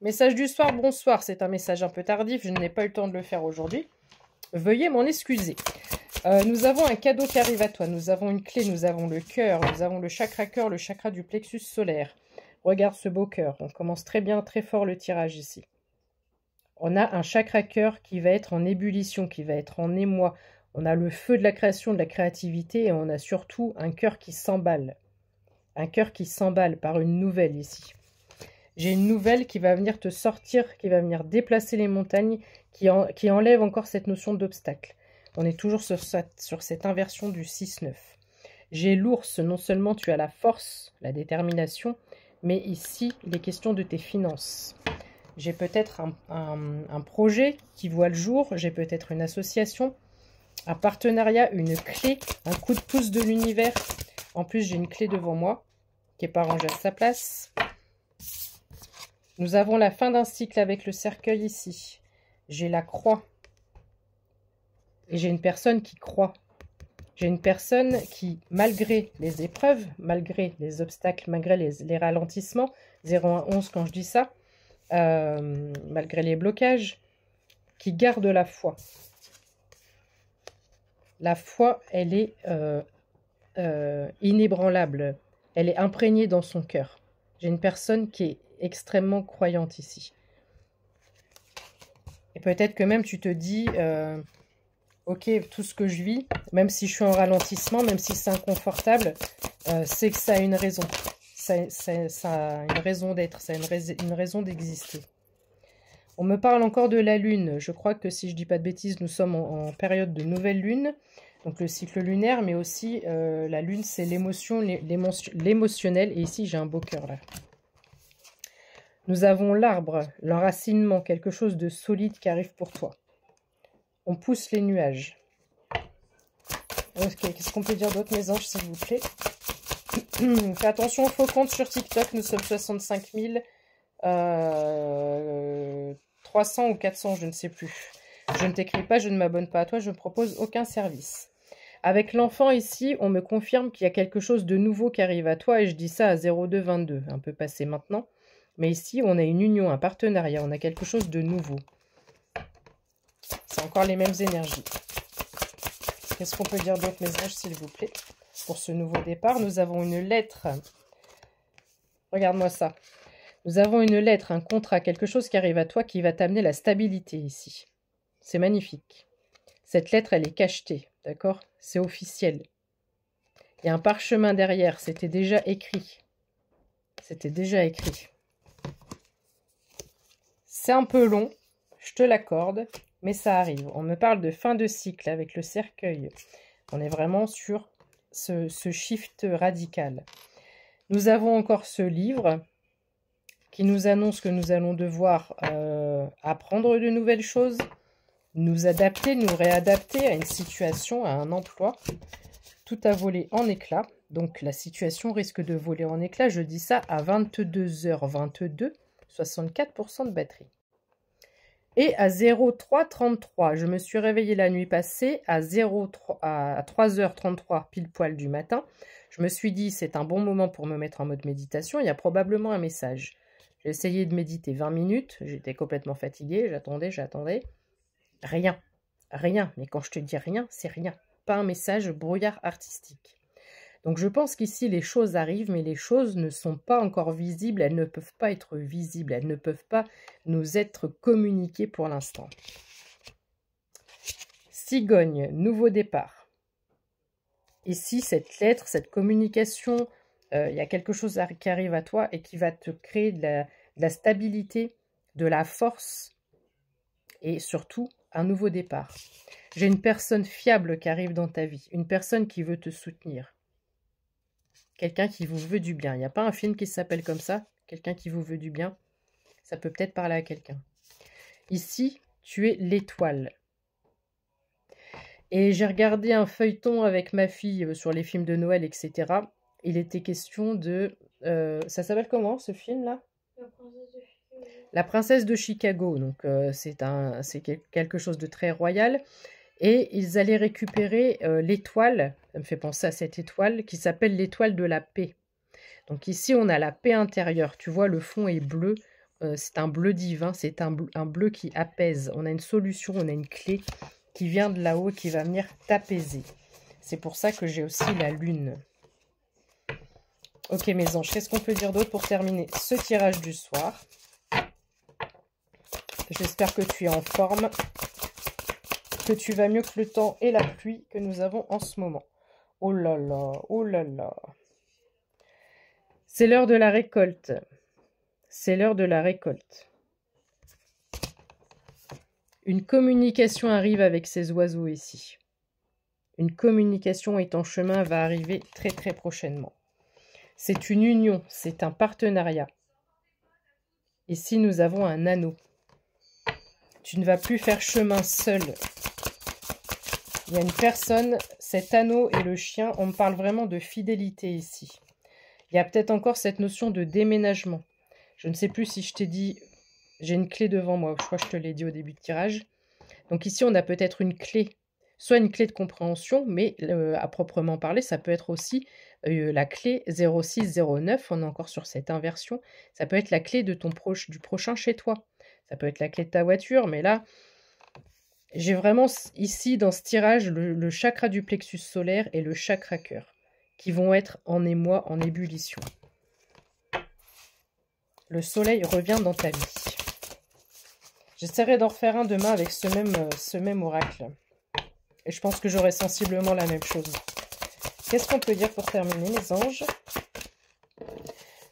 Message du soir, bonsoir. C'est un message un peu tardif, je n'ai pas eu le temps de le faire aujourd'hui. Veuillez m'en excuser. Nous avons un cadeau qui arrive à toi. Nous avons une clé, nous avons le cœur, nous avons le cœur, le chakra du plexus solaire. Regarde ce beau cœur. On commence très bien, très fort le tirage ici. On a un chakra cœur qui va être en ébullition, qui va être en émoi. On a le feu de la création, de la créativité, et on a surtout un cœur qui s'emballe. Un cœur qui s'emballe par une nouvelle ici. J'ai une nouvelle qui va venir te sortir, qui va venir déplacer les montagnes, qui enlève encore cette notion d'obstacle. On est toujours sur cette inversion du 6-9. J'ai l'ours, non seulement tu as la force, la détermination, mais ici, il est question de tes finances. J'ai peut-être un projet qui voit le jour, j'ai peut-être une association, un partenariat, une clé, un coup de pouce de l'univers. En plus, j'ai une clé devant moi qui n'est pas rangée à sa place. Nous avons la fin d'un cycle avec le cercueil ici. J'ai la croix. Et j'ai une personne qui croit. J'ai une personne qui, malgré les épreuves, malgré les obstacles, malgré les ralentissements, 0 à 11 quand je dis ça, malgré les blocages, qui garde la foi. La foi, elle est inébranlable. Elle est imprégnée dans son cœur. J'ai une personne qui est extrêmement croyante ici. Et peut-être que même tu te dis, ok, tout ce que je vis, même si je suis en ralentissement, même si c'est inconfortable, c'est que ça a une raison. Ça a une raison d'être, ça a une raison d'exister. On me parle encore de la lune. Je crois que si je dis pas de bêtises, nous sommes en période de nouvelle lune. Donc le cycle lunaire, mais aussi la lune, c'est l'émotion, l'émotionnel. Et ici, j'ai un beau cœur là. Nous avons l'arbre, l'enracinement, quelque chose de solide qui arrive pour toi. On pousse les nuages. Ok, qu'est-ce qu'on peut dire d'autre, mes anges, s'il vous plaît? Fais attention au faux compte sur TikTok, nous sommes 65 000, 300 ou 400, je ne sais plus. Je ne t'écris pas, je ne m'abonne pas à toi, je ne propose aucun service. Avec l'enfant ici, on me confirme qu'il y a quelque chose de nouveau qui arrive à toi, et je dis ça à 0222, un peu passé maintenant. Mais ici, on a une union, un partenariat, on a quelque chose de nouveau. C'est encore les mêmes énergies. Qu'est-ce qu'on peut dire d'autre, mes anges, s'il vous plaît? Pour ce nouveau départ, nous avons une lettre. Regarde-moi ça. Nous avons une lettre, un contrat, quelque chose qui arrive à toi qui va t'amener la stabilité ici. C'est magnifique. Cette lettre, elle est cachetée, d'accord? C'est officiel. Il y a un parchemin derrière, c'était déjà écrit. C'était déjà écrit. C'est un peu long, je te l'accorde, mais ça arrive. On me parle de fin de cycle avec le cercueil. On est vraiment sur ce shift radical. Nous avons encore ce livre qui nous annonce que nous allons devoir apprendre de nouvelles choses, nous adapter, nous réadapter à une situation, à un emploi. Tout a volé en éclats. Donc la situation risque de voler en éclats. Je dis ça à 22h22, 64% de batterie. Et à 0333, je me suis réveillée la nuit passée à 3h33 pile poil du matin. Je me suis dit, c'est un bon moment pour me mettre en mode méditation. Il y a probablement un message. J'ai essayé de méditer 20 minutes. J'étais complètement fatiguée. J'attendais. Rien. Rien. Mais quand je te dis rien, c'est rien. Pas un message, brouillard artistique. Donc je pense qu'ici, les choses arrivent, mais les choses ne sont pas encore visibles. Elles ne peuvent pas être visibles. Elles ne peuvent pas nous être communiquées pour l'instant. Cigogne, nouveau départ. Ici, cette lettre, cette communication, il y a quelque chose qui arrive à toi et qui va te créer de la stabilité, de la force et surtout un nouveau départ. J'ai une personne fiable qui arrive dans ta vie, une personne qui veut te soutenir. Quelqu'un qui vous veut du bien. Il n'y a pas un film qui s'appelle comme ça. Quelqu'un qui vous veut du bien. Ça peut peut-être parler à quelqu'un. Ici, tu es l'étoile. Et j'ai regardé un feuilleton avec ma fille sur les films de Noël, etc. Il était question de... ça s'appelle comment, ce film-là? La princesse de Chicago. Donc, c'est quelque chose de très royal. Et ils allaient récupérer l'étoile, ça me fait penser à cette étoile, qui s'appelle l'étoile de la paix. Donc ici, on a la paix intérieure. Tu vois, le fond est bleu. c'est un bleu divin, c'est un bleu qui apaise. On a une solution, on a une clé qui vient de là-haut, qui va venir t'apaiser. C'est pour ça que j'ai aussi la lune. Ok mes anges, qu'est-ce qu'on peut dire d'autre pour terminer ce tirage du soir? J'espère que tu es en forme, que tu vas mieux que le temps et la pluie que nous avons en ce moment. Oh là là, oh là là. C'est l'heure de la récolte. C'est l'heure de la récolte. Une communication arrive avec ces oiseaux ici. Une communication est en chemin, va arriver très très prochainement. C'est une union, c'est un partenariat. Ici, nous avons un anneau. Tu ne vas plus faire chemin seul. Il y a une personne, cet anneau et le chien, on me parle vraiment de fidélité ici. Il y a peut-être encore cette notion de déménagement. Je ne sais plus si je t'ai dit, j'ai une clé devant moi, je crois que je te l'ai dit au début de tirage. Donc ici, on a peut-être une clé, soit une clé de compréhension, mais à proprement parler, ça peut être aussi la clé 0609, on est encore sur cette inversion. Ça peut être la clé de du prochain chez toi. Ça peut être la clé de ta voiture, mais là, j'ai vraiment ici, dans ce tirage, le chakra du plexus solaire et le chakra cœur, qui vont être en émoi, en ébullition. Le soleil revient dans ta vie. J'essaierai d'en refaire un demain avec ce même oracle. Et je pense que j'aurai sensiblement la même chose. Qu'est-ce qu'on peut dire pour terminer, les anges?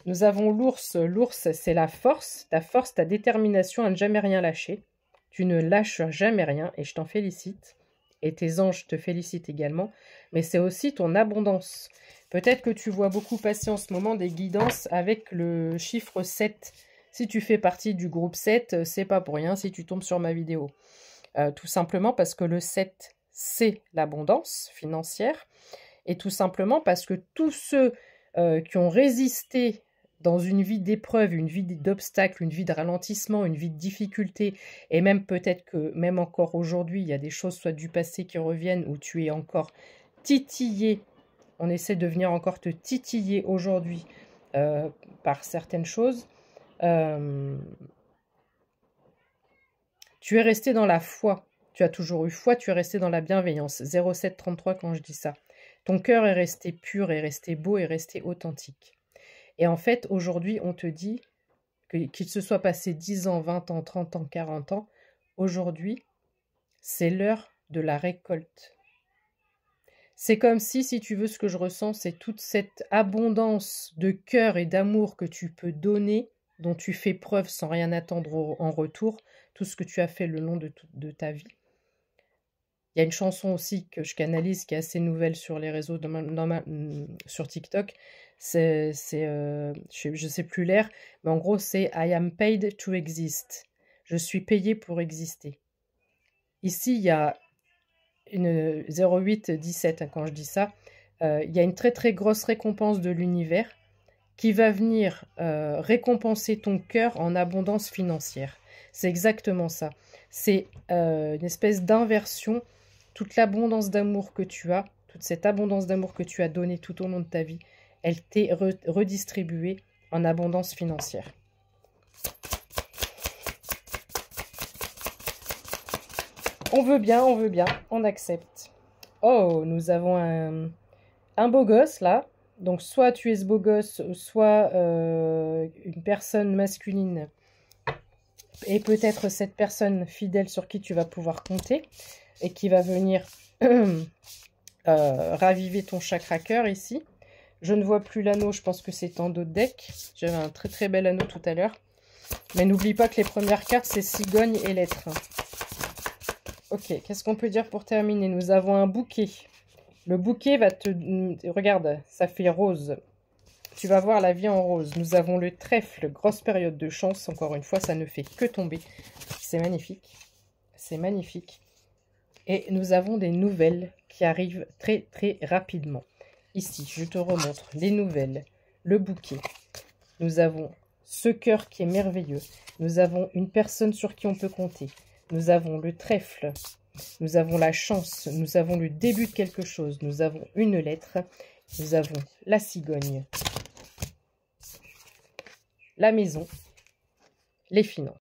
Nous avons l'ours. L'ours, c'est la force, ta détermination à ne jamais rien lâcher. Tu ne lâches jamais rien et je t'en félicite. Et tes anges te félicitent également. Mais c'est aussi ton abondance. Peut-être que tu vois beaucoup passer en ce moment des guidances avec le chiffre 7. Si tu fais partie du groupe 7, c'est pas pour rien si tu tombes sur ma vidéo. Tout simplement parce que le 7, c'est l'abondance financière. Et tout simplement parce que tous ceux qui ont résisté dans une vie d'épreuve, une vie d'obstacle, une vie de ralentissement, une vie de difficulté, et même peut-être que même encore aujourd'hui, il y a des choses soit du passé qui reviennent où tu es encore titillé. On essaie de venir encore te titiller aujourd'hui par certaines choses. Tu es resté dans la foi. Tu as toujours eu foi, tu es resté dans la bienveillance. 0733 quand je dis ça. Ton cœur est resté pur, est resté beau, est resté authentique. Et en fait, aujourd'hui, on te dit qu'il se soit passé 10 ans, 20 ans, 30 ans, 40 ans, aujourd'hui, c'est l'heure de la récolte. C'est comme si tu veux, ce que je ressens, c'est toute cette abondance de cœur et d'amour que tu peux donner, dont tu fais preuve sans rien attendre en retour, tout ce que tu as fait le long de ta vie. Il y a une chanson aussi que je canalise qui est assez nouvelle sur les réseaux, sur TikTok. Je ne sais plus l'air, mais en gros, c'est « I am paid to exist ». Je suis payé pour exister. Ici, il y a une 0817, hein, quand je dis ça. Il y a une très très grosse récompense de l'univers qui va venir récompenser ton cœur en abondance financière. C'est exactement ça. C'est une espèce d'inversion. Toute l'abondance d'amour que tu as, toute cette abondance d'amour que tu as donnée tout au long de ta vie, elle t'est redistribuée en abondance financière. On veut bien, on accepte. Oh, nous avons un beau gosse là. Donc soit tu es ce beau gosse, soit une personne masculine et peut-être cette personne fidèle sur qui tu vas pouvoir compter et qui va venir raviver ton chakra cœur ici. Je ne vois plus l'anneau, je pense que c'est en dos de deck. J'avais un très très bel anneau tout à l'heure. Mais n'oublie pas que les premières cartes, c'est cigogne et lettres. Ok, qu'est-ce qu'on peut dire pour terminer? Nous avons un bouquet. Le bouquet va te... Regarde, ça fait rose. Tu vas voir la vie en rose. Nous avons le trèfle, grosse période de chance. Encore une fois, ça ne fait que tomber. C'est magnifique. C'est magnifique. Et nous avons des nouvelles qui arrivent très très rapidement. Ici, je te remontre les nouvelles, le bouquet. Nous avons ce cœur qui est merveilleux. Nous avons une personne sur qui on peut compter. Nous avons le trèfle. Nous avons la chance. Nous avons le début de quelque chose. Nous avons une lettre. Nous avons la cigogne. La maison. les finances.